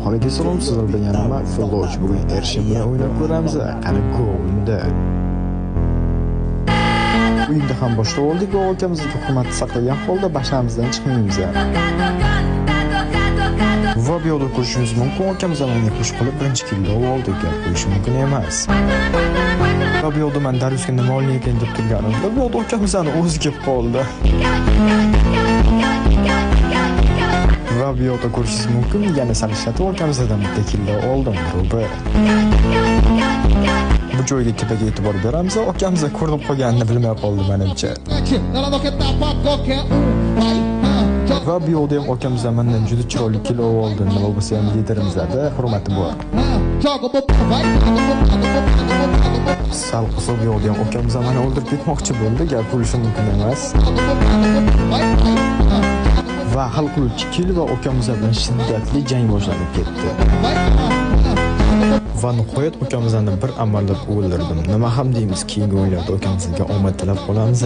Nihoyat salom, sizlar bilan yana men futbolchi. Bugun Ershin bilan o'ynab ko'ramiz. Qani go o'yinda. O'yinda ham boshqa oldik va okamizga hurmat saqlagan holda bashamizdan chiqmaymiz. Va bu yo'lda ko'rishingiz mumkin, okamiz menga qo'sh qilib birinchi kilni oldik. Qo'yish mumkin emas. Va bu yo'lda men Dariusga nima olayotgan deb turganimda, bu yo'lda okamizning o'zi kelib qoldi. Va bu yo'lda ko'rishingiz mumkin, yana salishati okamizdan bitta kilni oldim. Bu joyga tepaga e'tibor beramiz. Okamiz ko'rinib qolganini bilmay qoldi menimcha. Va bu yo'lda ham okamiz mendan juda chiroyli kilo oldi. Nima bo'lsa ham liderimizda hurmati bor. Sal qilsa bu yo'lda ham okamiz meni o'ldirib ketmoqchi bo'ldi. Gap bo'lishi mumkin emas. Va hal qiluvchi kil va okamiz bilan shiddatli jang boshlanib ketdi. Va nihoyat okamizni bir amallab o'ldirdim. Nima ham deymiz, keyingi o'yinlarda okamizga omad tilab qolamiz.